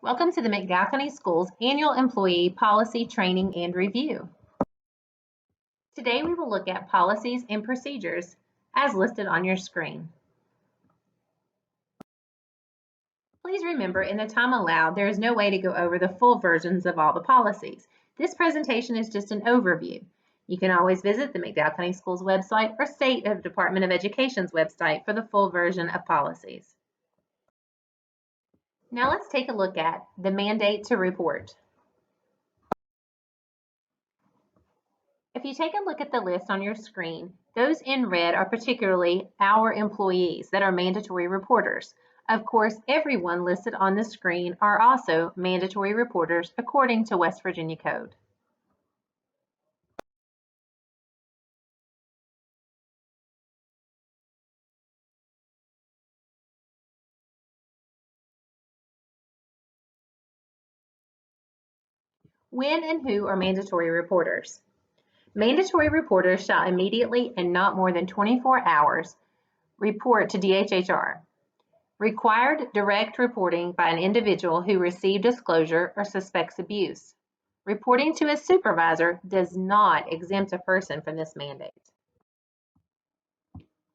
Welcome to the McDowell County Schools Annual Employee Policy Training and Review. Today we will look at policies and procedures as listed on your screen. Please remember, in the time allowed, there is no way to go over the full versions of all the policies. This presentation is just an overview. You can always visit the McDowell County Schools website or State Department of Education's website for the full version of policies. Now let's take a look at the mandate to report. If you take a look at the list on your screen, those in red are particularly our employees that are mandatory reporters. Of course, everyone listed on the screen are also mandatory reporters according to West Virginia Code. When and who are mandatory reporters? Mandatory reporters shall immediately and not more than 24 hours report to DHHR. Required direct reporting by an individual who received disclosure or suspects abuse. Reporting to a supervisor does not exempt a person from this mandate.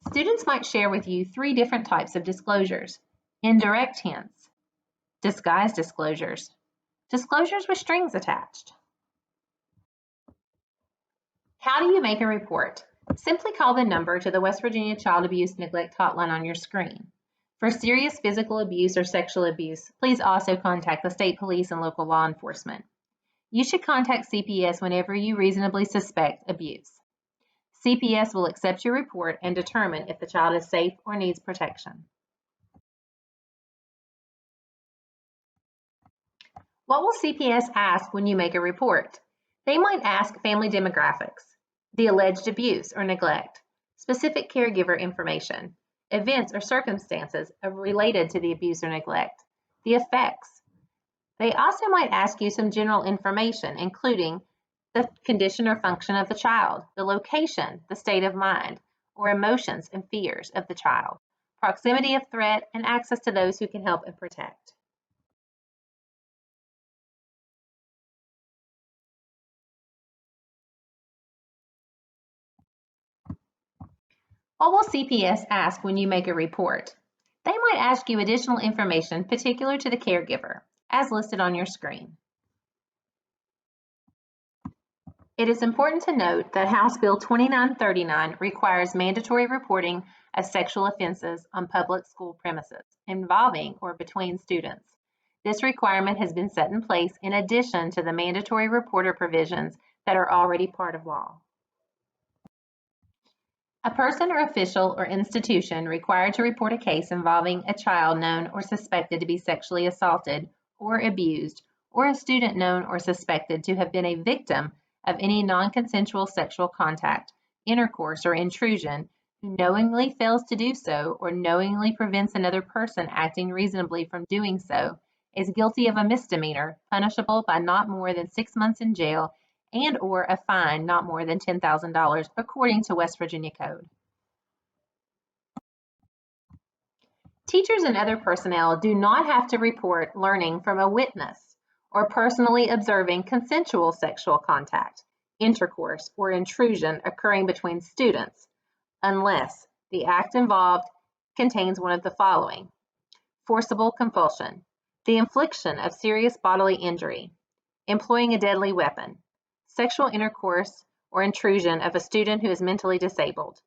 Students might share with you 3 different types of disclosures: indirect hints, disguised disclosures, disclosures with strings attached. How do you make a report? Simply call the number to the West Virginia Child Abuse Neglect Hotline on your screen. For serious physical abuse or sexual abuse, please also contact the state police and local law enforcement. You should contact CPS whenever you reasonably suspect abuse. CPS will accept your report and determine if the child is safe or needs protection. What will CPS ask when you make a report? They might ask family demographics, the alleged abuse or neglect, specific caregiver information, events or circumstances related to the abuse or neglect, the effects. They also might ask you some general information, including the condition or function of the child, the location, the state of mind, or emotions and fears of the child, proximity of threat, and access to those who can help and protect. What will CPS ask when you make a report? They might ask you additional information particular to the caregiver, as listed on your screen. It is important to note that House Bill 2939 requires mandatory reporting of sexual offenses on public school premises involving or between students. This requirement has been set in place in addition to the mandatory reporter provisions that are already part of law. A person or official or institution required to report a case involving a child known or suspected to be sexually assaulted or abused, or a student known or suspected to have been a victim of any non-consensual sexual contact, intercourse, or intrusion, who knowingly fails to do so or knowingly prevents another person acting reasonably from doing so, is guilty of a misdemeanor punishable by not more than 6 months in jail and or a fine not more than $10,000 according to West Virginia Code. Teachers and other personnel do not have to report learning from a witness or personally observing consensual sexual contact, intercourse, or intrusion occurring between students unless the act involved contains one of the following: forcible compulsion, the infliction of serious bodily injury, employing a deadly weapon, sexual intercourse or intrusion of a student who is mentally disabled,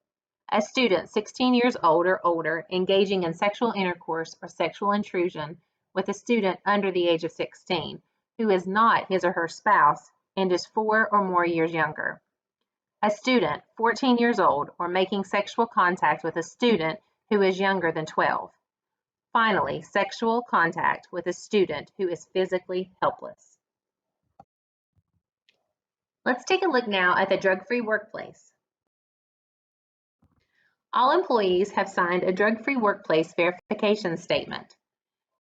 a student 16 years old or older engaging in sexual intercourse or sexual intrusion with a student under the age of 16 who is not his or her spouse and is 4 or more years younger, a student 14 years old or making sexual contact with a student who is younger than 12. Finally, sexual contact with a student who is physically helpless. Let's take a look now at the drug-free workplace. All employees have signed a drug-free workplace verification statement.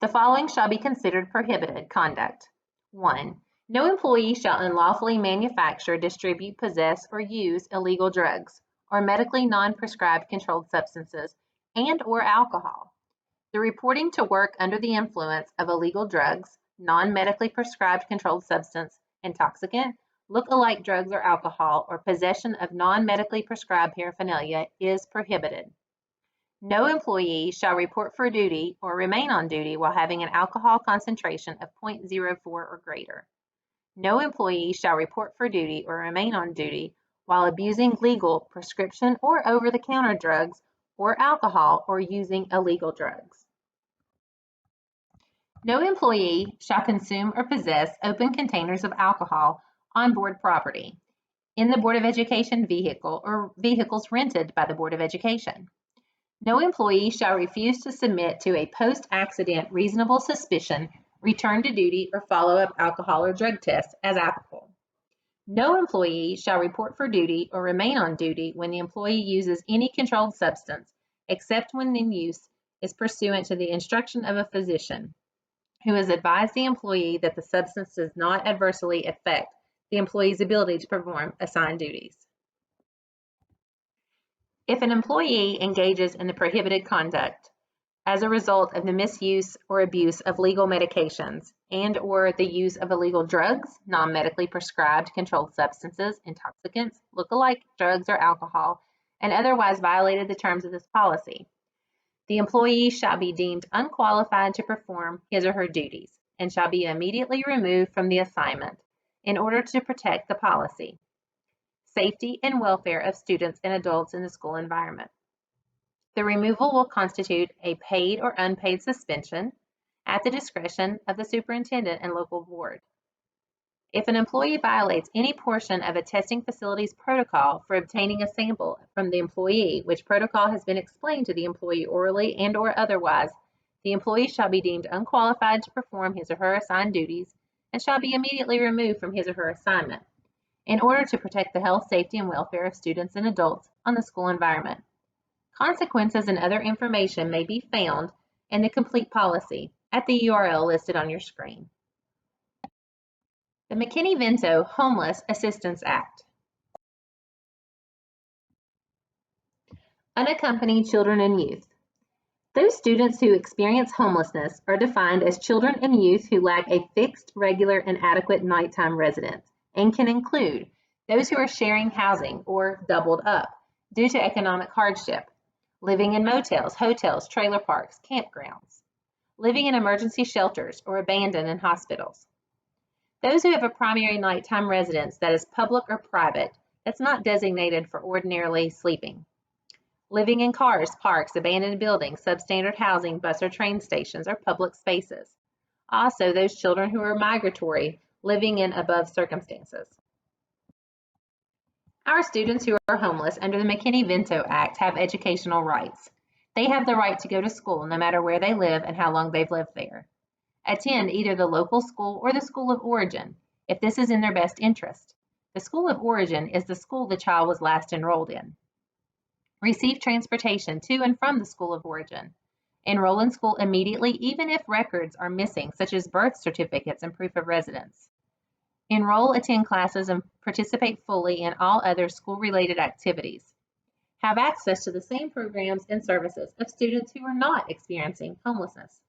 The following shall be considered prohibited conduct. 1. No employee shall unlawfully manufacture, distribute, possess, or use illegal drugs or medically non-prescribed controlled substances and or alcohol. The reporting to work under the influence of illegal drugs, non-medically prescribed controlled substance, intoxicant, look-alike drugs or alcohol, or possession of non-medically prescribed paraphernalia is prohibited. No employee shall report for duty or remain on duty while having an alcohol concentration of 0.04 or greater. No employee shall report for duty or remain on duty while abusing legal, prescription, or over-the-counter drugs or alcohol or using illegal drugs. No employee shall consume or possess open containers of alcohol on board property, in the Board of Education vehicle or vehicles rented by the Board of Education. No employee shall refuse to submit to a post-accident reasonable suspicion, return to duty, or follow-up alcohol or drug tests as applicable. No employee shall report for duty or remain on duty when the employee uses any controlled substance, except when the use is pursuant to the instruction of a physician, who has advised the employee that the substance does not adversely affect the employee's ability to perform assigned duties. If an employee engages in the prohibited conduct as a result of the misuse or abuse of legal medications and/or the use of illegal drugs, non-medically prescribed controlled substances, intoxicants, look-alike drugs or alcohol, and otherwise violated the terms of this policy, the employee shall be deemed unqualified to perform his or her duties and shall be immediately removed from the assignment in order to protect the policy, safety, and welfare of students and adults in the school environment. The removal will constitute a paid or unpaid suspension at the discretion of the superintendent and local board. If an employee violates any portion of a testing facility's protocol for obtaining a sample from the employee, which protocol has been explained to the employee orally and/or otherwise, the employee shall be deemed unqualified to perform his or her assigned duties and shall be immediately removed from his or her assignment in order to protect the health, safety, and welfare of students and adults on the school environment. Consequences and other information may be found in the complete policy at the URL listed on your screen. The McKinney-Vento Homeless Assistance Act. Unaccompanied children and youth. Those students who experience homelessness are defined as children and youth who lack a fixed, regular, and adequate nighttime residence and can include those who are sharing housing or doubled up due to economic hardship, living in motels, hotels, trailer parks, campgrounds, living in emergency shelters or abandoned in hospitals. Those who have a primary nighttime residence that is public or private that's not designated for ordinarily sleeping. Living in cars, parks, abandoned buildings, substandard housing, bus or train stations, or public spaces. Also, those children who are migratory, living in above circumstances. Our students who are homeless under the McKinney-Vento Act have educational rights. They have the right to go to school no matter where they live and how long they've lived there. Attend either the local school or the school of origin, if this is in their best interest. The school of origin is the school the child was last enrolled in. Receive transportation to and from the school of origin. Enroll in school immediately, even if records are missing, such as birth certificates and proof of residence. Enroll, attend classes, and participate fully in all other school-related activities. Have access to the same programs and services of students who are not experiencing homelessness.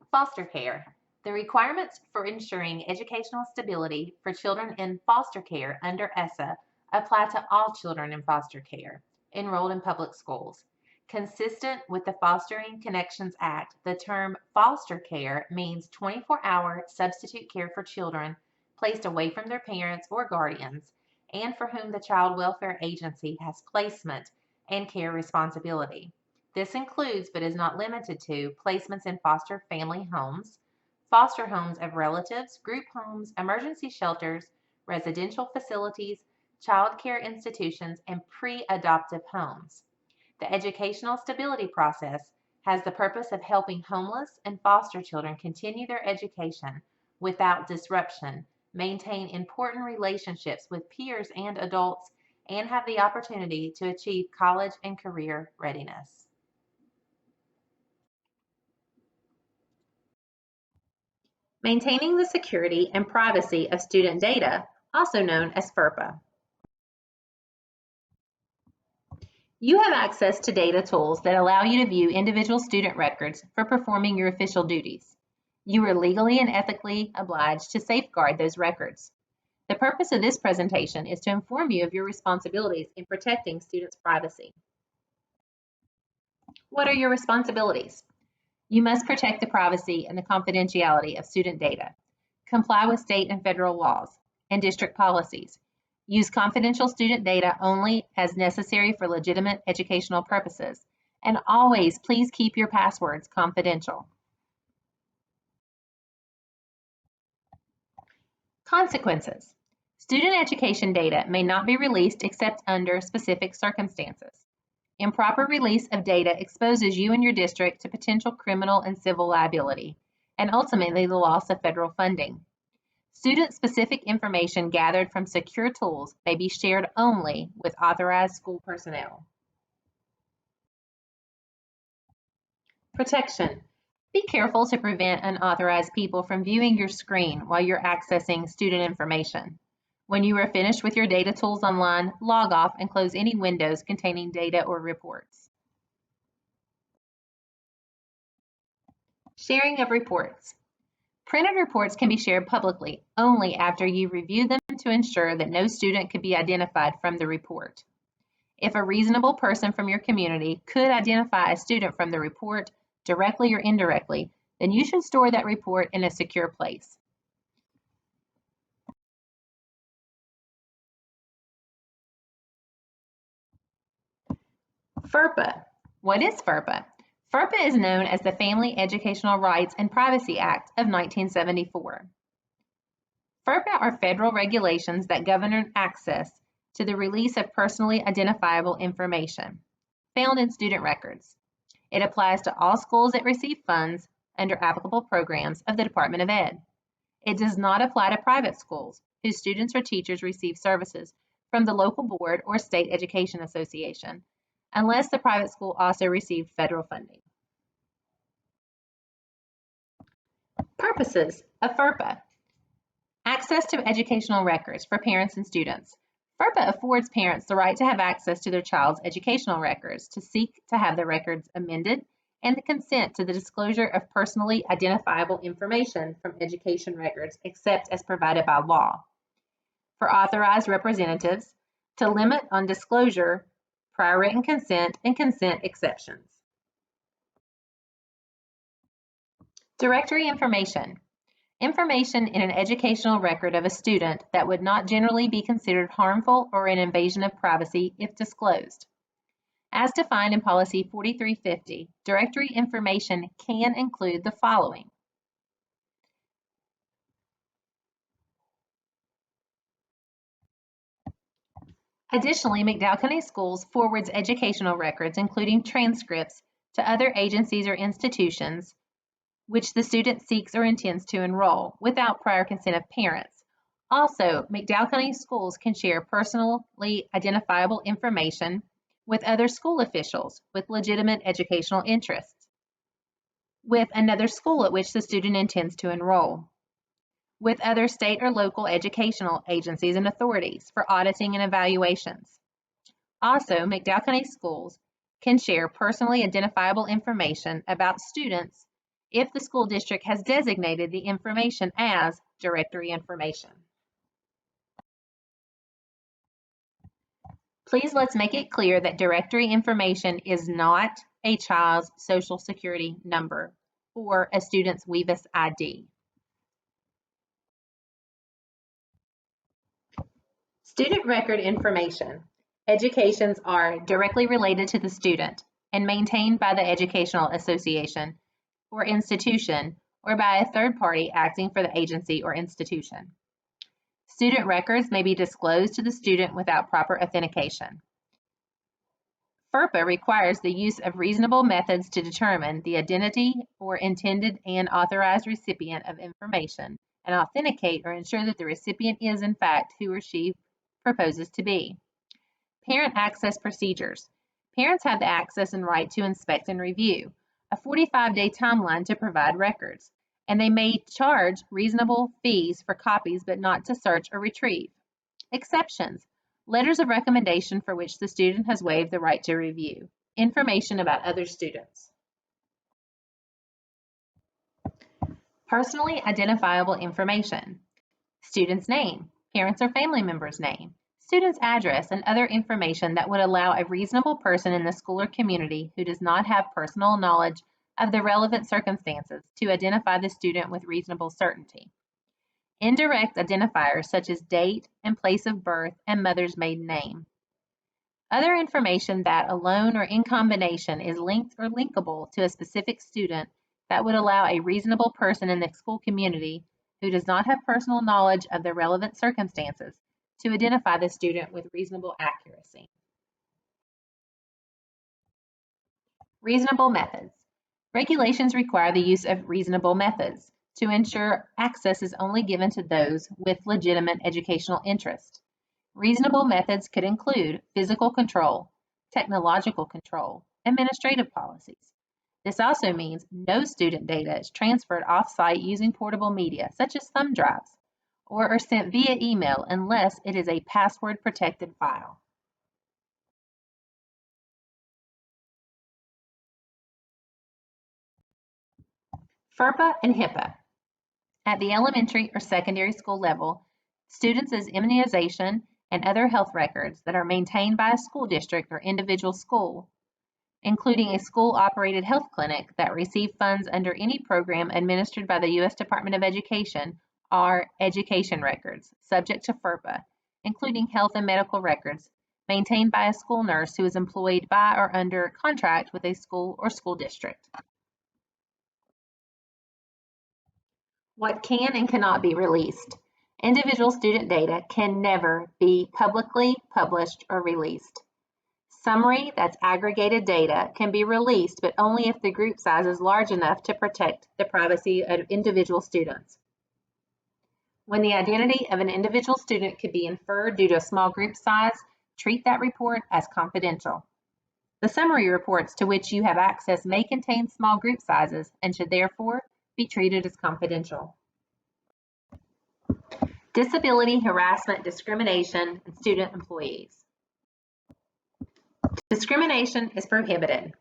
Foster care. The requirements for ensuring educational stability for children in foster care under ESSA apply to all children in foster care enrolled in public schools. Consistent with the Fostering Connections Act, the term foster care means 24-hour substitute care for children placed away from their parents or guardians and for whom the Child Welfare Agency has placement and care responsibility. This includes, but is not limited to, placements in foster family homes, foster homes of relatives, group homes, emergency shelters, residential facilities, child care institutions, and pre-adoptive homes. The educational stability process has the purpose of helping homeless and foster children continue their education without disruption, maintain important relationships with peers and adults, and have the opportunity to achieve college and career readiness. Maintaining the security and privacy of student data, also known as FERPA. You have access to data tools that allow you to view individual student records for performing your official duties. You are legally and ethically obliged to safeguard those records. The purpose of this presentation is to inform you of your responsibilities in protecting students' privacy. What are your responsibilities? You must protect the privacy and the confidentiality of student data, comply with state and federal laws and district policies, use confidential student data only as necessary for legitimate educational purposes, and always please keep your passwords confidential. Consequences. Student education data may not be released except under specific circumstances. Improper release of data exposes you and your district to potential criminal and civil liability, and ultimately the loss of federal funding. Student-specific information gathered from secure tools may be shared only with authorized school personnel. Protection. Be careful to prevent unauthorized people from viewing your screen while you're accessing student information. When you are finished with your data tools online, log off and close any windows containing data or reports. Sharing of reports. Printed reports can be shared publicly only after you review them to ensure that no student could be identified from the report. If a reasonable person from your community could identify a student from the report, directly or indirectly, then you should store that report in a secure place. FERPA. What is FERPA? FERPA is known as the Family Educational Rights and Privacy Act of 1974. FERPA are federal regulations that govern access to the release of personally identifiable information found in student records. It applies to all schools that receive funds under applicable programs of the Department of Ed. It does not apply to private schools whose students or teachers receive services from the local board or state education association, unless the private school also received federal funding. Purposes of FERPA. Access to educational records for parents and students. FERPA affords parents the right to have access to their child's educational records, to seek to have the records amended, and the consent to the disclosure of personally identifiable information from education records except as provided by law. For authorized representatives, to limit on disclosure, prior written consent, and consent exceptions. Directory information. Information in an educational record of a student that would not generally be considered harmful or an invasion of privacy if disclosed. As defined in Policy 4350, directory information can include the following. Additionally, McDowell County Schools forwards educational records, including transcripts, to other agencies or institutions which the student seeks or intends to enroll without prior consent of parents. Also, McDowell County Schools can share personally identifiable information with other school officials with legitimate educational interests, with another school at which the student intends to enroll, with other state or local educational agencies and authorities for auditing and evaluations. Also, McDowell County Schools can share personally identifiable information about students if the school district has designated the information as directory information. Please let's make it clear that directory information is not a child's social security number or a student's WEVIS ID. Student record information. Educations are directly related to the student and maintained by the educational association or institution or by a third party acting for the agency or institution. Student records may be disclosed to the student without proper authentication. FERPA requires the use of reasonable methods to determine the identity or intended and authorized recipient of information and authenticate or ensure that the recipient is in fact who or she proposes to be. Parent access procedures. Parents have the access and right to inspect and review, a 45-day timeline to provide records, and they may charge reasonable fees for copies but not to search or retrieve. Exceptions. Letters of recommendation for which the student has waived the right to review. Information about other students. Personally identifiable information. Student's name, parents or family member's name, student's address, and other information that would allow a reasonable person in the school or community who does not have personal knowledge of the relevant circumstances to identify the student with reasonable certainty. Indirect identifiers such as date and place of birth and mother's maiden name. Other information that alone or in combination is linked or linkable to a specific student that would allow a reasonable person in the school community who does not have personal knowledge of the relevant circumstances to identify the student with reasonable accuracy. Reasonable methods. Regulations require the use of reasonable methods to ensure access is only given to those with legitimate educational interest. Reasonable methods could include physical control, technological control, administrative policies. This also means no student data is transferred off-site using portable media, such as thumb drives, or are sent via email unless it is a password-protected file. FERPA and HIPAA. At the elementary or secondary school level, students' immunization and other health records that are maintained by a school district or individual school, including a school-operated health clinic that receive funds under any program administered by the U.S. Department of Education, are education records subject to FERPA, including health and medical records maintained by a school nurse who is employed by or under contract with a school or school district. What can and cannot be released. Individual student data can never be publicly published or released. Summary, that's aggregated data, can be released, but only if the group size is large enough to protect the privacy of individual students. When the identity of an individual student could be inferred due to a small group size, treat that report as confidential. The summary reports to which you have access may contain small group sizes and should therefore be treated as confidential. Disability, harassment, discrimination, and student employees. Discrimination is prohibited.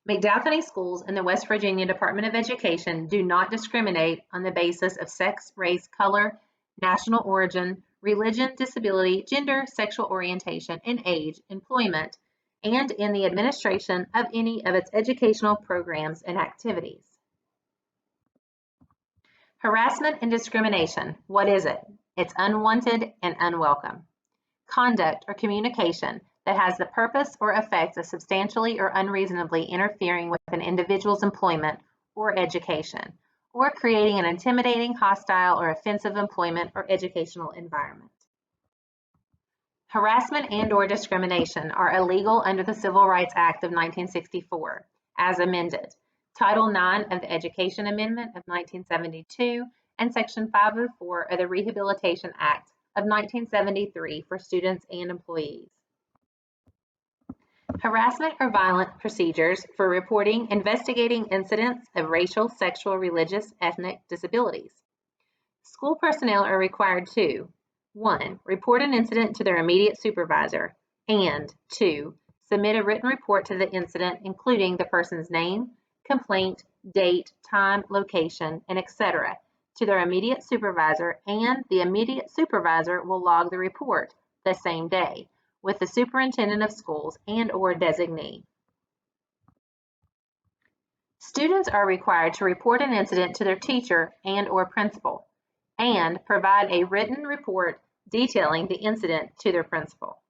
McDowell County Schools and the West Virginia Department of Education do not discriminate on the basis of sex, race, color, national origin, religion, disability, gender, sexual orientation, and age, employment, and in the administration of any of its educational programs and activities. Harassment and discrimination. What is it? It's unwanted and unwelcome. Conduct or communication that has the purpose or effect of substantially or unreasonably interfering with an individual's employment or education, or creating an intimidating, hostile, or offensive employment or educational environment. Harassment and/or discrimination are illegal under the Civil Rights Act of 1964, as amended, Title IX of the Education Amendment of 1972, and Section 504 of the Rehabilitation Act of 1973 for students and employees. Harassment or violent procedures for reporting, investigating incidents of racial, sexual, religious, ethnic disabilities. School personnel are required to 1. Report an incident to their immediate supervisor, and 2. Submit a written report to the incident including the person's name, complaint, date, time, location, and etc. to their immediate supervisor, and the immediate supervisor will log the report the same day with the superintendent of schools and/or designee. Students are required to report an incident to their teacher and/or principal, and provide a written report detailing the incident to their principal.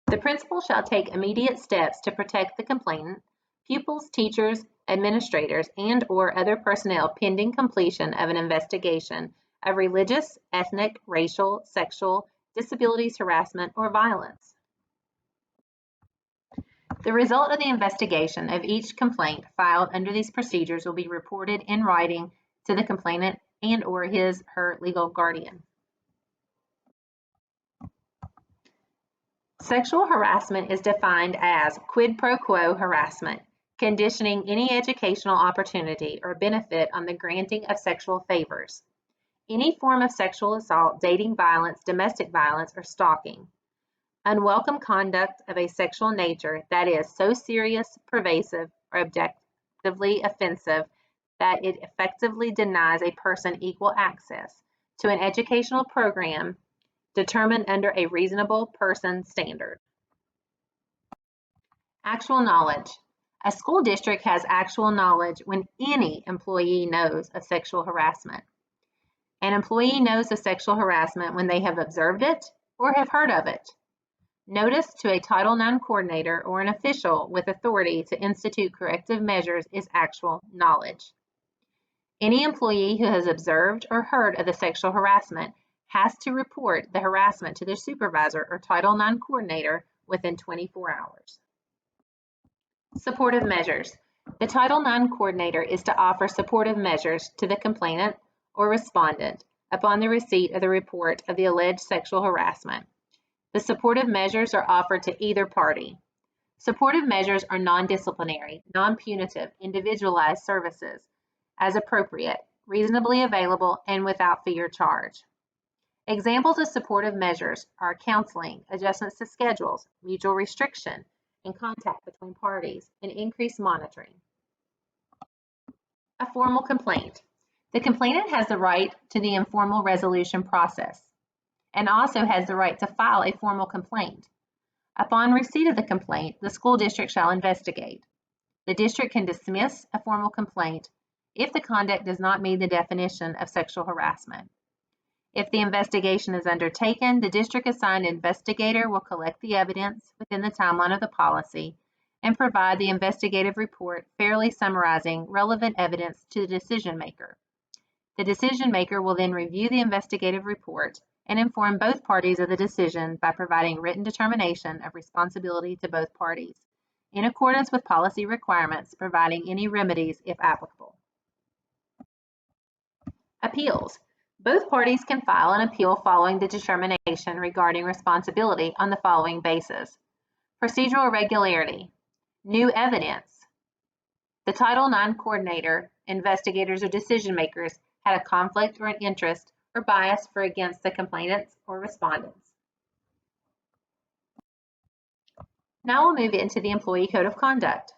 The principal shall take immediate steps to protect the complainant, pupils, teachers, administrators, and/or other personnel pending completion of an investigation of religious, ethnic, racial, sexual, disabilities, harassment, or violence. The result of the investigation of each complaint filed under these procedures will be reported in writing to the complainant and/or his/her legal guardian. Sexual harassment is defined as quid pro quo harassment, conditioning any educational opportunity or benefit on the granting of sexual favors. any form of sexual assault, dating violence, domestic violence, or stalking. Unwelcome conduct of a sexual nature that is so serious, pervasive, or objectively offensive that it effectively denies a person equal access to an educational program determined under a reasonable person standard. Actual knowledge. A school district has actual knowledge when any employee knows of sexual harassment. An employee knows of sexual harassment when they have observed it or have heard of it. Notice to a Title IX coordinator or an official with authority to institute corrective measures is actual knowledge. Any employee who has observed or heard of the sexual harassment has to report the harassment to their supervisor or Title IX coordinator within 24 hours. Supportive measures. The Title IX coordinator is to offer supportive measures to the complainant or respondent upon the receipt of the report of the alleged sexual harassment. The supportive measures are offered to either party. Supportive measures are non-disciplinary, non-punitive, individualized services as appropriate, reasonably available, and without fee or charge. Examples of supportive measures are counseling, adjustments to schedules, mutual restriction, and contact between parties, and increased monitoring. A formal complaint. The complainant has the right to the informal resolution process and also has the right to file a formal complaint. Upon receipt of the complaint, the school district shall investigate. The district can dismiss a formal complaint if the conduct does not meet the definition of sexual harassment. If the investigation is undertaken, the district-assigned investigator will collect the evidence within the timeline of the policy and provide the investigative report fairly summarizing relevant evidence to the decision maker. The decision maker will then review the investigative report and inform both parties of the decision by providing written determination of responsibility to both parties, in accordance with policy requirements, providing any remedies if applicable. Appeals. Both parties can file an appeal following the determination regarding responsibility on the following basis. Procedural irregularity. New evidence. The Title IX coordinator, investigators, or decision makers had a conflict or an interest or bias for against the complainants or respondents. Now we'll move into the Employee Code of Conduct.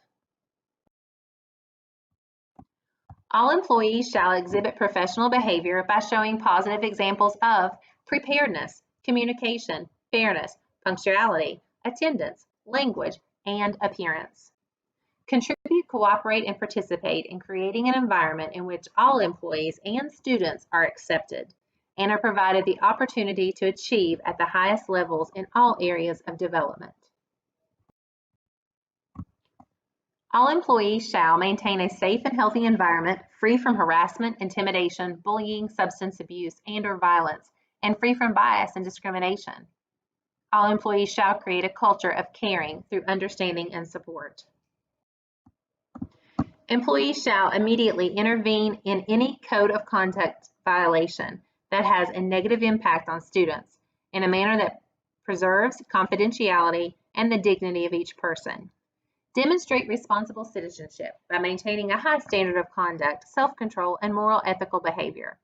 All employees shall exhibit professional behavior by showing positive examples of preparedness, communication, fairness, punctuality, attendance, language, and appearance. Contribute, cooperate, and participate in creating an environment in which all employees and students are accepted and are provided the opportunity to achieve at the highest levels in all areas of development. All employees shall maintain a safe and healthy environment free from harassment, intimidation, bullying, substance abuse, and/or violence, and free from bias and discrimination. All employees shall create a culture of caring through understanding and support. Employees shall immediately intervene in any code of conduct violation that has a negative impact on students in a manner that preserves confidentiality and the dignity of each person. Demonstrate responsible citizenship by maintaining a high standard of conduct, self-control, and moral ethical behavior.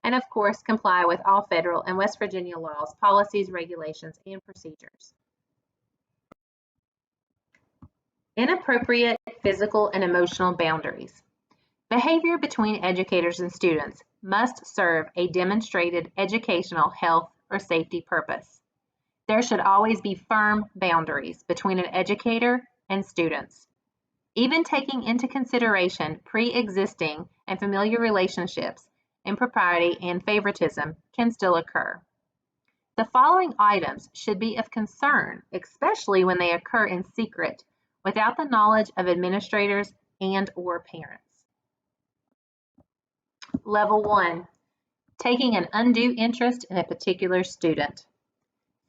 And of course, comply with all federal and West Virginia laws, policies, regulations, and procedures. Inappropriate physical and emotional boundaries. Behavior between educators and students must serve a demonstrated educational, health, or safety purpose. There should always be firm boundaries between an educator and students. Even taking into consideration pre-existing and familiar relationships, impropriety and favoritism can still occur. The following items should be of concern, especially when they occur in secret, without the knowledge of administrators and/or parents. Level 1, taking an undue interest in a particular student.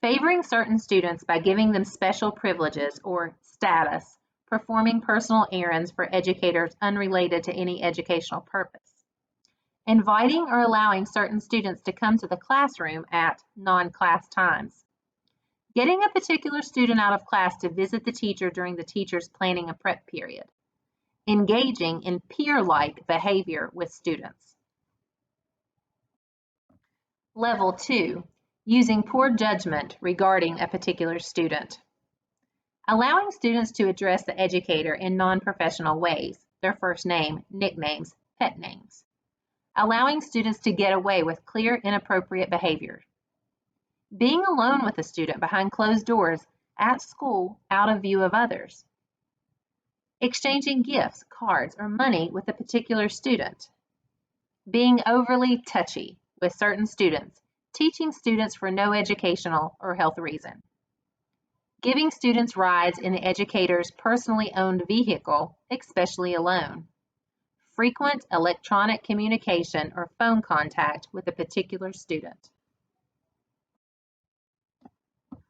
Favoring certain students by giving them special privileges or status, performing personal errands for educators unrelated to any educational purpose. Inviting or allowing certain students to come to the classroom at non-class times. Getting a particular student out of class to visit the teacher during the teacher's planning a prep period. Engaging in peer-like behavior with students. Level 2, using poor judgment regarding a particular student. Allowing students to address the educator in non-professional ways, their first name, nicknames, pet names. Allowing students to get away with clear inappropriate behavior. Being alone with a student behind closed doors at school out of view of others. Exchanging gifts, cards, or money with a particular student. Being overly touchy with certain students, teaching students for no educational or health reason. Giving students rides in the educator's personally owned vehicle, especially alone. Frequent electronic communication or phone contact with a particular student.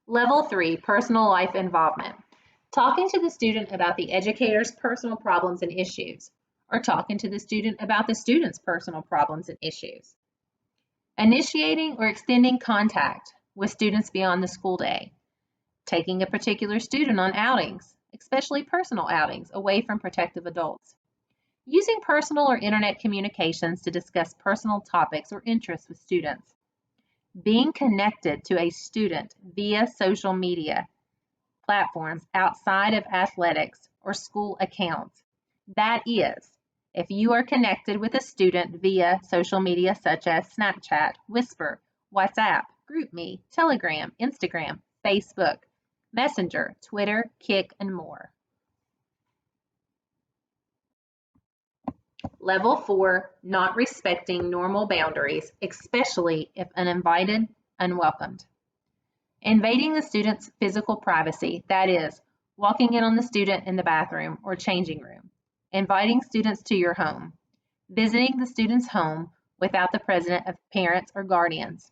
Level 3, personal life involvement. Talking to the student about the educator's personal problems and issues, or talking to the student about the student's personal problems and issues. Initiating or extending contact with students beyond the school day. Taking a particular student on outings, especially personal outings, away from protective adults. Using personal or internet communications to discuss personal topics or interests with students. Being connected to a student via social media platforms outside of athletics or school accounts. That is, if you are connected with a student via social media such as Snapchat, Whisper, WhatsApp, GroupMe, Telegram, Instagram, Facebook, Messenger, Twitter, Kik, and more. Level 4, not respecting normal boundaries, especially if uninvited, unwelcomed. Invading the student's physical privacy, that is, walking in on the student in the bathroom or changing room. Inviting students to your home. Visiting the student's home without the presence of parents or guardians.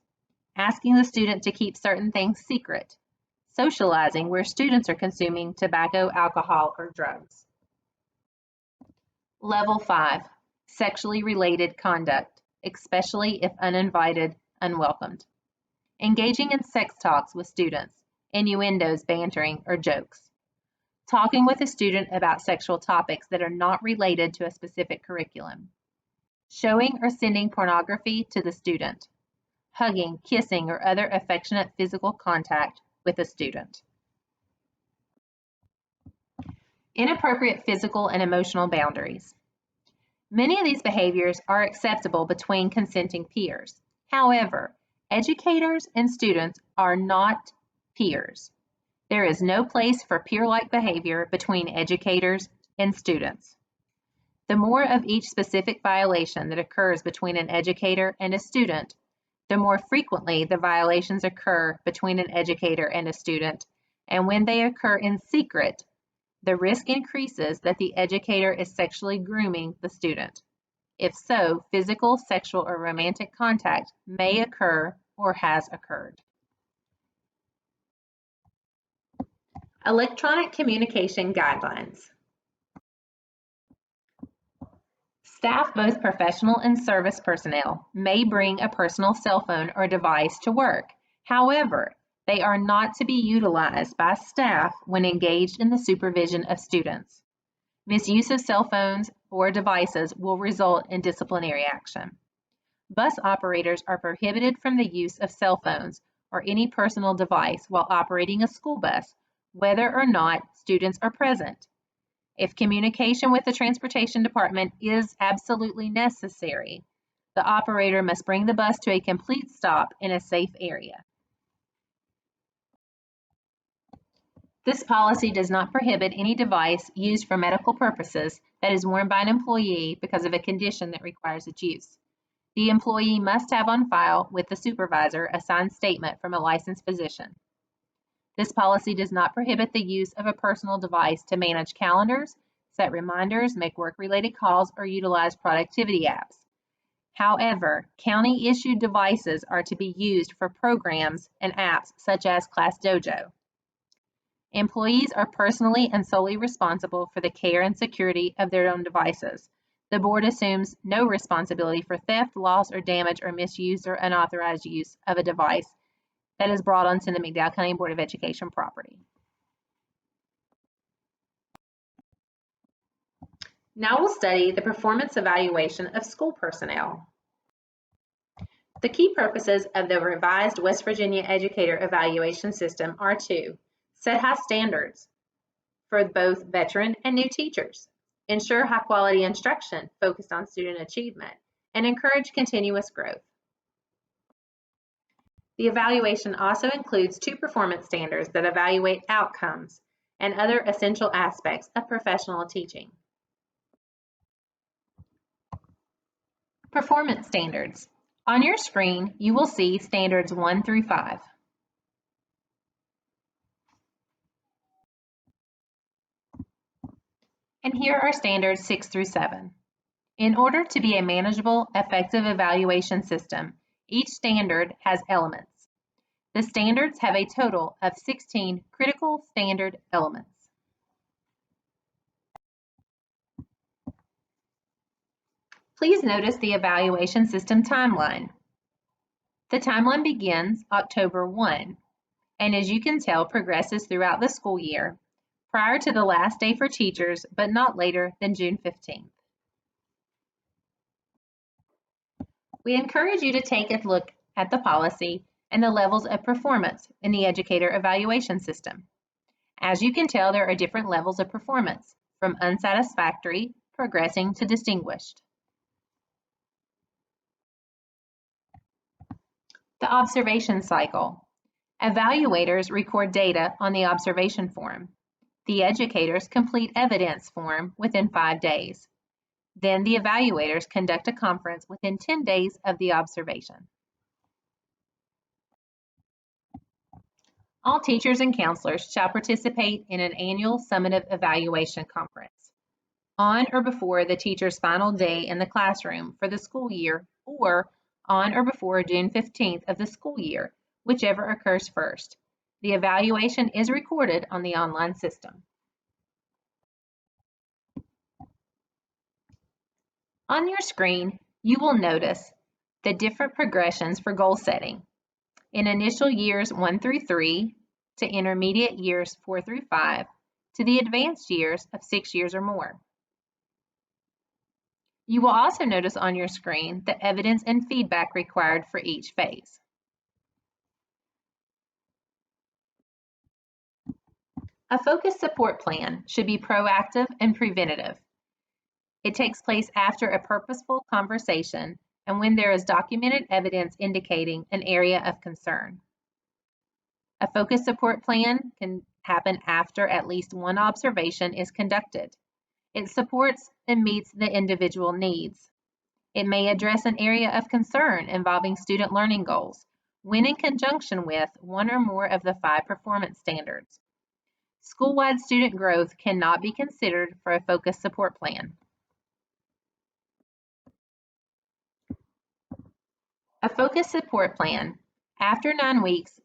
Asking the student to keep certain things secret. Socializing where students are consuming tobacco, alcohol, or drugs. Level 5, sexually related conduct, especially if uninvited, unwelcomed. Engaging in sex talks with students, innuendos, bantering, or jokes. Talking with a student about sexual topics that are not related to a specific curriculum. Showing or sending pornography to the student. Hugging, kissing, or other affectionate physical contact with a student. Inappropriate physical and emotional boundaries. Many of these behaviors are acceptable between consenting peers. However, educators and students are not peers. There is no place for peer-like behavior between educators and students. The more of each specific violation that occurs between an educator and a student, the more frequently the violations occur between an educator and a student, and when they occur in secret, the risk increases that the educator is sexually grooming the student. If so, physical, sexual, or romantic contact may occur or has occurred. Electronic communication guidelines. Staff, both professional and service personnel, may bring a personal cell phone or device to work. However, they are not to be utilized by staff when engaged in the supervision of students. Misuse of cell phones or devices will result in disciplinary action. Bus operators are prohibited from the use of cell phones or any personal device while operating a school bus, whether or not students are present. If communication with the transportation department is absolutely necessary, the operator must bring the bus to a complete stop in a safe area. This policy does not prohibit any device used for medical purposes that is worn by an employee because of a condition that requires its use. The employee must have on file with the supervisor a signed statement from a licensed physician. This policy does not prohibit the use of a personal device to manage calendars, set reminders, make work-related calls, or utilize productivity apps. However, county-issued devices are to be used for programs and apps such as ClassDojo. Employees are personally and solely responsible for the care and security of their own devices. The board assumes no responsibility for theft, loss, or damage or misuse or unauthorized use of a device that is brought onto the McDowell County Board of Education property. Now we'll study the performance evaluation of school personnel. The key purposes of the revised West Virginia Educator Evaluation System are to set high standards for both veteran and new teachers, ensure high-quality instruction focused on student achievement, and encourage continuous growth. The evaluation also includes 2 performance standards that evaluate outcomes and other essential aspects of professional teaching. Performance standards. On your screen, you will see standards 1 through 5. And here are standards 6 through 7. In order to be a manageable, effective evaluation system, each standard has elements. The standards have a total of 16 critical standard elements. Please notice the evaluation system timeline. The timeline begins October 1, and as you can tell, progresses throughout the school year, prior to the last day for teachers, but not later than June 15th. We encourage you to take a look at the policy and the levels of performance in the educator evaluation system. As you can tell, there are different levels of performance, from unsatisfactory, progressing to distinguished. The observation cycle. Evaluators record data on the observation form. The educators complete evidence form within 5 days. Then the evaluators conduct a conference within 10 days of the observation. All teachers and counselors shall participate in an annual summative evaluation conference on or before the teacher's final day in the classroom for the school year, or on or before June 15th of the school year, whichever occurs first. The evaluation is recorded on the online system. On your screen, you will notice the different progressions for goal setting. In initial years 1 through 3, to intermediate years 4 through 5, to the advanced years of 6 years or more. You will also notice on your screen the evidence and feedback required for each phase. A focused support plan should be proactive and preventative. It takes place after a purposeful conversation and when there is documented evidence indicating an area of concern. A focused support plan can happen after at least one observation is conducted. It supports and meets the individual needs. It may address an area of concern involving student learning goals when in conjunction with one or more of the 5 performance standards. School-wide student growth cannot be considered for a focused support plan. A focused support plan after 9 weeks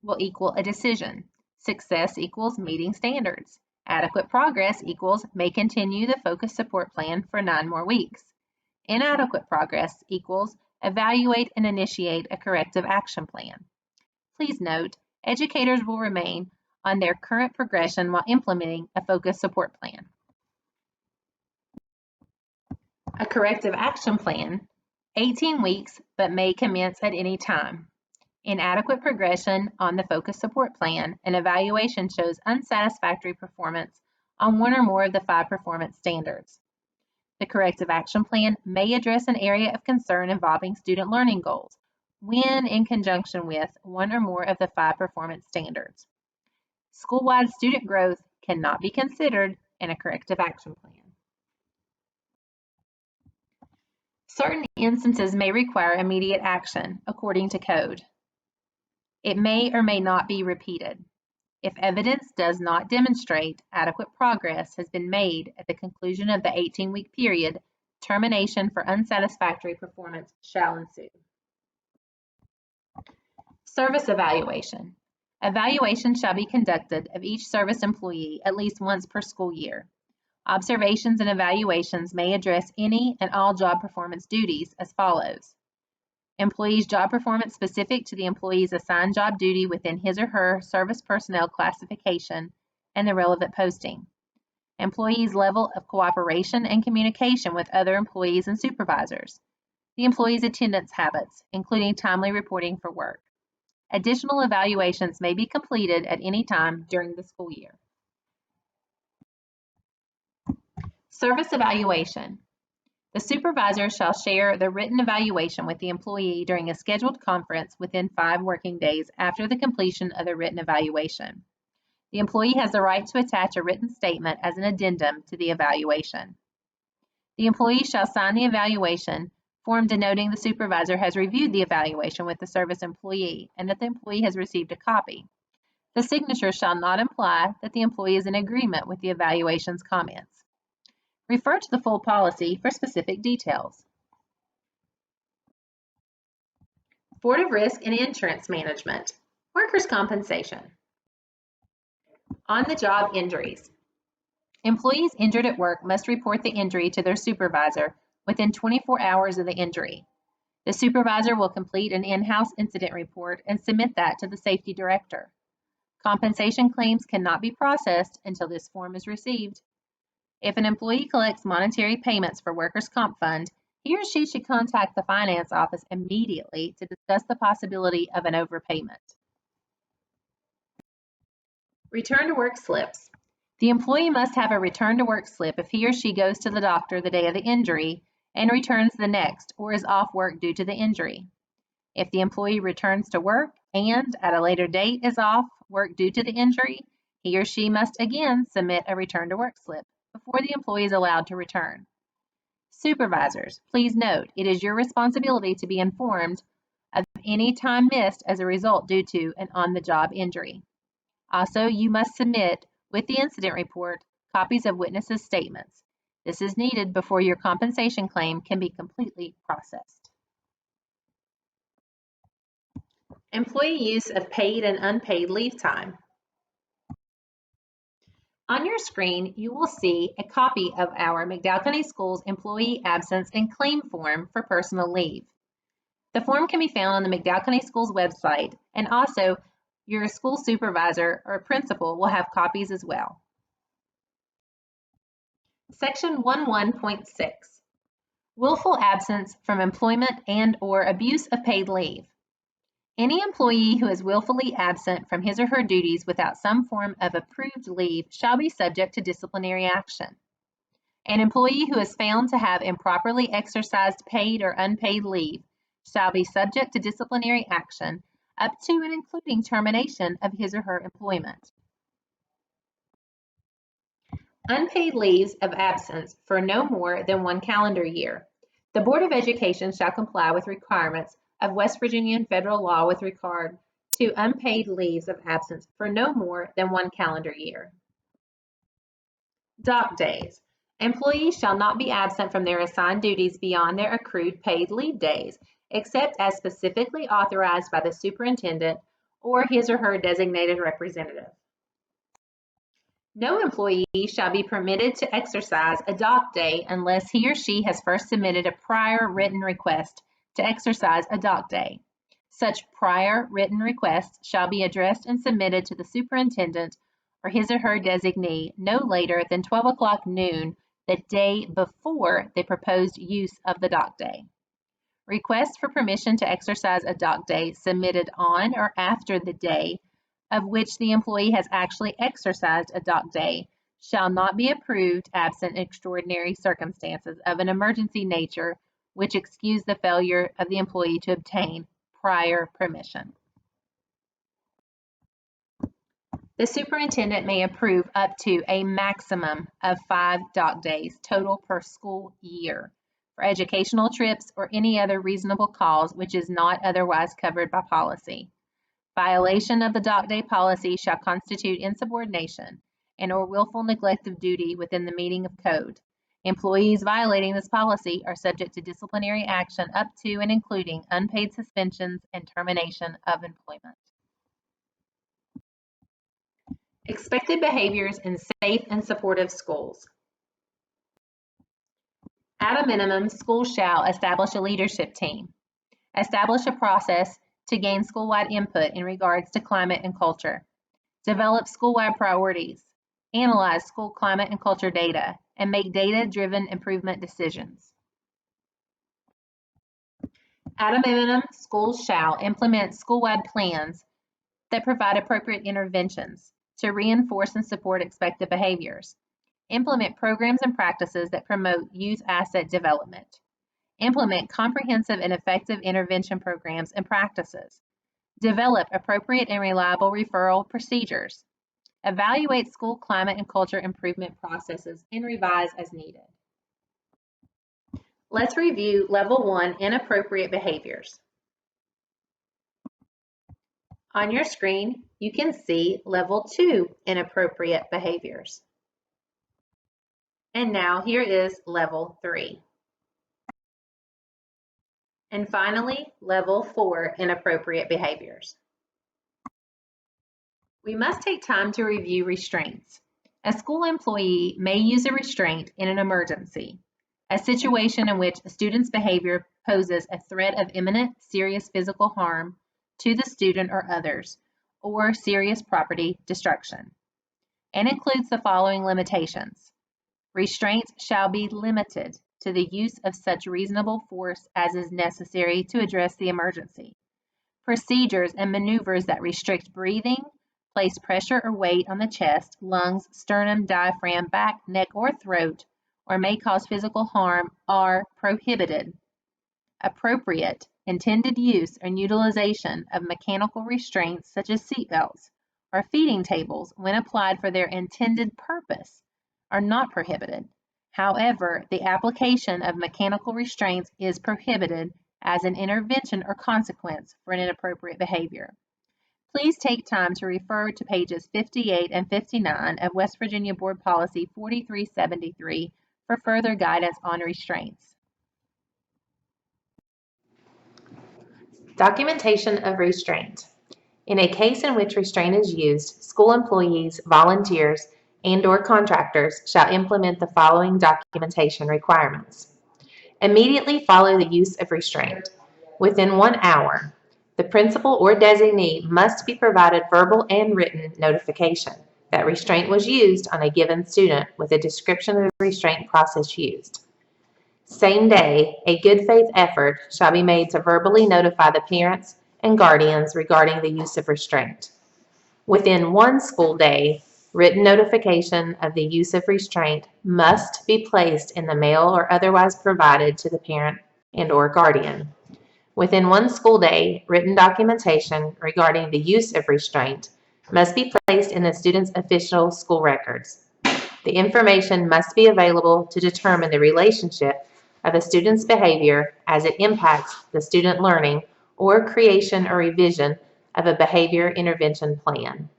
will equal a decision. Success equals meeting standards. Adequate progress equals may continue the focused support plan for 9 more weeks. Inadequate progress equals evaluate and initiate a corrective action plan. Please note, educators will remain on their current progression while implementing a focused support plan. A corrective action plan, 18 weeks, but may commence at any time. Inadequate progression on the focused support plan, an evaluation shows unsatisfactory performance on one or more of the 5 performance standards. The corrective action plan may address an area of concern involving student learning goals when in conjunction with one or more of the 5 performance standards. School-wide student growth cannot be considered in a corrective action plan. Certain instances may require immediate action according to code. It may or may not be repeated. If evidence does not demonstrate adequate progress has been made at the conclusion of the 18-week period, termination for unsatisfactory performance shall ensue. Service evaluation. Evaluation shall be conducted of each service employee at least once per school year. Observations and evaluations may address any and all job performance duties as follows. Employee's job performance specific to the employee's assigned job duty within his or her service personnel classification and the relevant posting. Employee's level of cooperation and communication with other employees and supervisors. the employee's attendance habits, including timely reporting for work. Additional evaluations may be completed at any time during the school year. Service evaluation. The supervisor shall share the written evaluation with the employee during a scheduled conference within 5 working days after the completion of the written evaluation. The employee has the right to attach a written statement as an addendum to the evaluation. The employee shall sign the evaluation form denoting the supervisor has reviewed the evaluation with the service employee and that the employee has received a copy. The signature shall not imply that the employee is in agreement with the evaluation's comments. Refer to the full policy for specific details. Board of Risk and Insurance Management. Workers' compensation. On-the-job injuries. Employees injured at work must report the injury to their supervisor within 24 hours of the injury. The supervisor will complete an in-house incident report and submit that to the safety director. Compensation claims cannot be processed until this form is received. If an employee collects monetary payments for workers' comp fund, he or she should contact the finance office immediately to discuss the possibility of an overpayment. Return to work slips. The employee must have a return to work slip if he or she goes to the doctor the day of the injury and returns the next or is off work due to the injury. If the employee returns to work and at a later date is off work due to the injury, he or she must again submit a return to work slip before the employee is allowed to return. Supervisors, please note, it is your responsibility to be informed of any time missed as a result due to an on-the-job injury. Also, you must submit with the incident report copies of witnesses' statements. This is needed before your compensation claim can be completely processed. Employee use of paid and unpaid leave time. On your screen, you will see a copy of our McDowell County Schools Employee Absence and Claim Form for personal leave. The form can be found on the McDowell County Schools website, and also your school supervisor or principal will have copies as well. Section 11.6, Willful absence from employment and/or abuse of paid leave. Any employee who is willfully absent from his or her duties without some form of approved leave shall be subject to disciplinary action. An employee who is found to have improperly exercised paid or unpaid leave shall be subject to disciplinary action up to and including termination of his or her employment. Unpaid leaves of absence for no more than 1 calendar year. The Board of Education shall comply with requirements of West Virginia and federal law with regard to unpaid leaves of absence for no more than 1 calendar year. Dock days. Employees shall not be absent from their assigned duties beyond their accrued paid leave days, except as specifically authorized by the superintendent or his or her designated representative. No employee shall be permitted to exercise a dock day unless he or she has first submitted a prior written request to exercise a dock day. Such prior written requests shall be addressed and submitted to the superintendent or his or her designee no later than 12 o'clock noon the day before the proposed use of the dock day. Requests for permission to exercise a dock day submitted on or after the day of which the employee has actually exercised a dock day shall not be approved absent extraordinary circumstances of an emergency nature which excuse the failure of the employee to obtain prior permission. The superintendent may approve up to a maximum of 5 dock days total per school year for educational trips or any other reasonable cause which is not otherwise covered by policy. Violation of the dock day policy shall constitute insubordination and or willful neglect of duty within the meaning of code. Employees violating this policy are subject to disciplinary action up to and including unpaid suspensions and termination of employment. Expected behaviors in safe and supportive schools. At a minimum, schools shall establish a leadership team, establish a process to gain school-wide input in regards to climate and culture, develop school-wide priorities, analyze school climate and culture data, and make data-driven improvement decisions. At a minimum, schools shall implement school-wide plans that provide appropriate interventions to reinforce and support expected behaviors. Implement programs and practices that promote youth asset development. Implement comprehensive and effective intervention programs and practices. Develop appropriate and reliable referral procedures. Evaluate school climate and culture improvement processes and revise as needed. Let's review Level 1 Inappropriate Behaviors. On your screen, you can see Level 2 Inappropriate Behaviors. And now here is Level 3. And finally, Level 4 Inappropriate Behaviors. We must take time to review restraints. A school employee may use a restraint in an emergency, a situation in which a student's behavior poses a threat of imminent serious physical harm to the student or others, or serious property destruction, and includes the following limitations. Restraints shall be limited to the use of such reasonable force as is necessary to address the emergency. Procedures and maneuvers that restrict breathing, place pressure or weight on the chest, lungs, sternum, diaphragm, back, neck, or throat, or may cause physical harm are prohibited. Appropriate, intended use and utilization of mechanical restraints such as seatbelts or feeding tables when applied for their intended purpose are not prohibited. However, the application of mechanical restraints is prohibited as an intervention or consequence for an inappropriate behavior. Please take time to refer to pages 58 and 59 of West Virginia Board Policy 4373 for further guidance on restraints. Documentation of restraint. In a case in which restraint is used, school employees, volunteers, and/or contractors shall implement the following documentation requirements. Immediately follow the use of restraint. Within 1 hour, the principal or designee must be provided verbal and written notification that restraint was used on a given student with a description of the restraint process used. Same day, a good faith effort shall be made to verbally notify the parents and guardians regarding the use of restraint. Within 1 school day, written notification of the use of restraint must be placed in the mail or otherwise provided to the parent and/or guardian. Within 1 school day, written documentation regarding the use of restraint must be placed in the student's official school records. The information must be available to determine the relationship of a student's behavior as it impacts the student learning or creation or revision of a behavior intervention plan.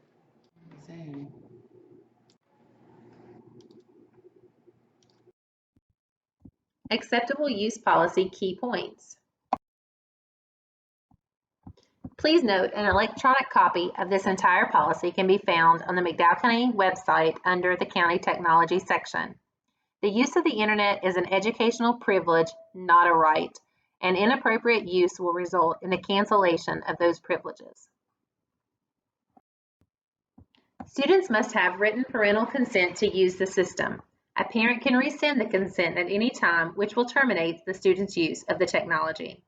Acceptable use policy key points. Please note an electronic copy of this entire policy can be found on the McDowell County website under the County Technology section. The use of the internet is an educational privilege, not a right, and inappropriate use will result in the cancellation of those privileges. Students must have written parental consent to use the system. A parent can rescind the consent at any time, which will terminate the student's use of the technology.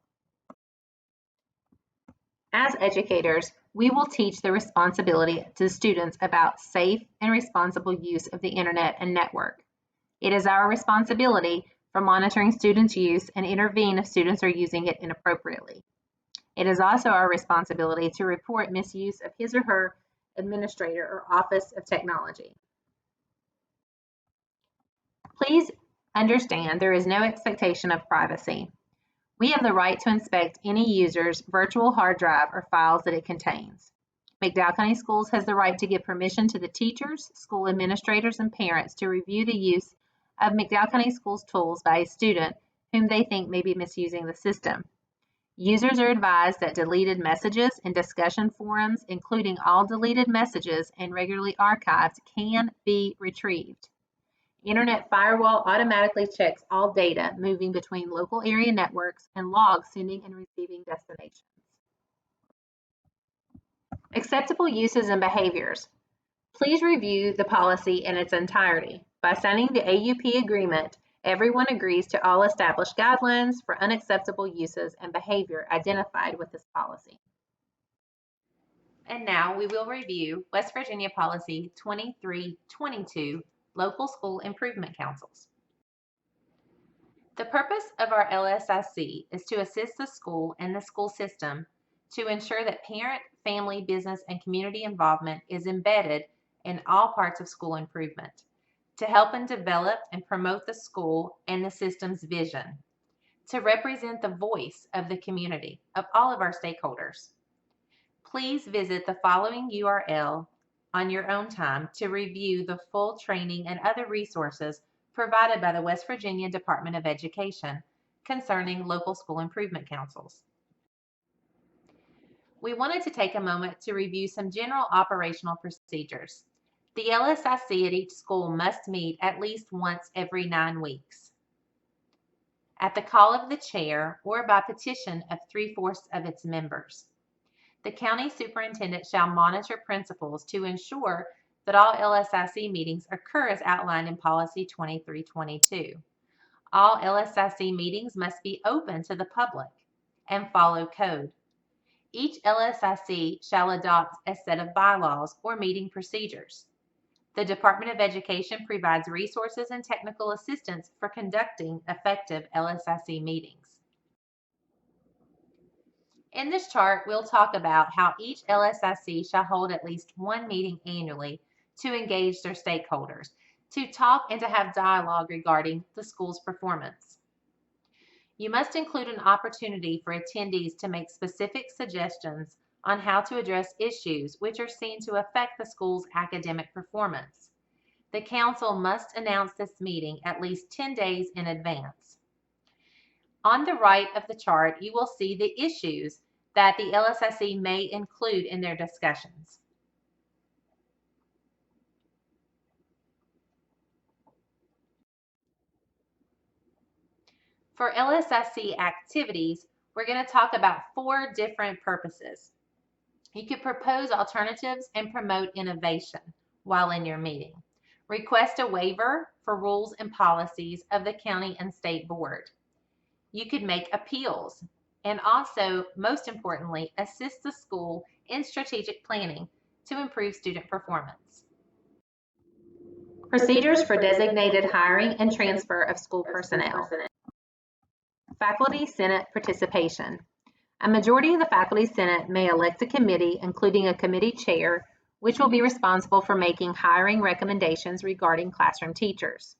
As educators, we will teach the responsibility to students about safe and responsible use of the internet and network. It is our responsibility for monitoring students' use and intervene if students are using it inappropriately. It is also our responsibility to report misuse of his or her administrator or office of technology. Please understand there is no expectation of privacy. We have the right to inspect any user's virtual hard drive or files that it contains. McDowell County Schools has the right to give permission to the teachers, school administrators, and parents to review the use of McDowell County Schools tools by a student whom they think may be misusing the system. Users are advised that deleted messages and discussion forums, including all deleted messages and regularly archived, can be retrieved. Internet Firewall automatically checks all data moving between local area networks and logs sending and receiving destinations. Acceptable uses and behaviors. Please review the policy in its entirety. By signing the AUP agreement, Everyone agrees to all established guidelines for unacceptable uses and behavior identified with this policy. And now we will review West Virginia Policy 2322, Local School Improvement Councils. The purpose of our LSIC is to assist the school and the school system to ensure that parent, family, business, and community involvement is embedded in all parts of school improvement, to help and develop and promote the school and the system's vision, to represent the voice of the community, of all of our stakeholders. Please visit the following URL on your own time to review the full training and other resources provided by the West Virginia Department of Education concerning local school improvement councils. We wanted to take a moment to review some general operational procedures. The LSIC at each school must meet at least once every 9 weeks. At the call of the chair or by petition of 3/4 of its members. The county superintendent shall monitor principals to ensure that all LSIC meetings occur as outlined in Policy 2322. All LSIC meetings must be open to the public and follow code. Each LSIC shall adopt a set of bylaws or meeting procedures. The Department of Education provides resources and technical assistance for conducting effective LSIC meetings. In this chart, we'll talk about how each LSIC shall hold at least one meeting annually to engage their stakeholders, to talk and to have dialogue regarding the school's performance. You must include an opportunity for attendees to make specific suggestions on how to address issues which are seen to affect the school's academic performance. The council must announce this meeting at least 10 days in advance. On the right of the chart, you will see the issues that the LSIC may include in their discussions. For LSIC activities, we're going to talk about 4 different purposes. You could propose alternatives and promote innovation while in your meeting. Request a waiver for rules and policies of the county and state board. You could make appeals and also, most importantly, assist the school in strategic planning to improve student performance. Procedures for designated hiring and transfer of school personnel. Faculty Senate participation. A majority of the Faculty Senate may elect a committee, including a committee chair, which will be responsible for making hiring recommendations regarding classroom teachers.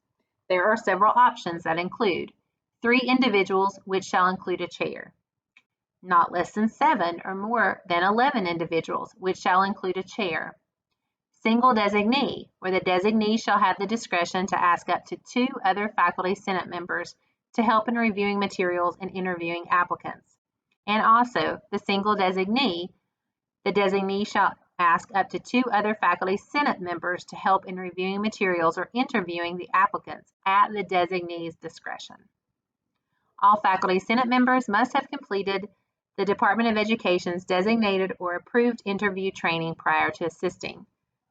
There are several options that include 3 individuals, which shall include a chair. Not less than 7 or more than 11 individuals, which shall include a chair. Single designee, where the designee shall have the discretion to ask up to 2 other Faculty Senate members to help in reviewing materials and interviewing applicants. And also, the single designee, the designee shall ask up to 2 other Faculty Senate members to help in reviewing materials or interviewing the applicants at the designee's discretion. All Faculty Senate members must have completed the Department of Education's designated or approved interview training prior to assisting.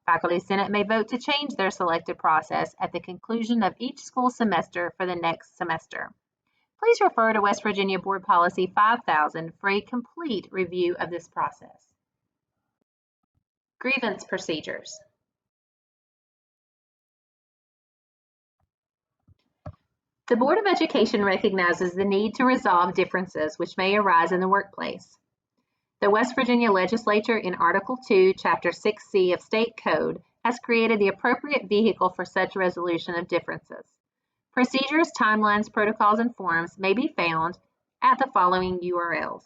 Faculty Senate may vote to change their selected process at the conclusion of each school semester for the next semester. Please refer to West Virginia Board Policy 5000 for a complete review of this process. Grievance procedures. The Board of Education recognizes the need to resolve differences which may arise in the workplace. The West Virginia Legislature in Article 2, Chapter 6C of State Code has created the appropriate vehicle for such resolution of differences. Procedures, timelines, protocols, and forms may be found at the following URLs.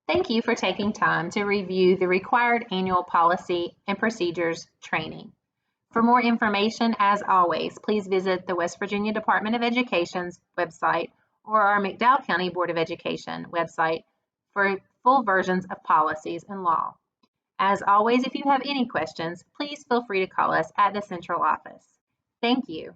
Thank you for taking time to review the required annual policy and procedures training. For more information, as always, please visit the West Virginia Department of Education's website or our McDowell County Board of Education website for full versions of policies and law. As always, if you have any questions, please feel free to call us at the central office. Thank you.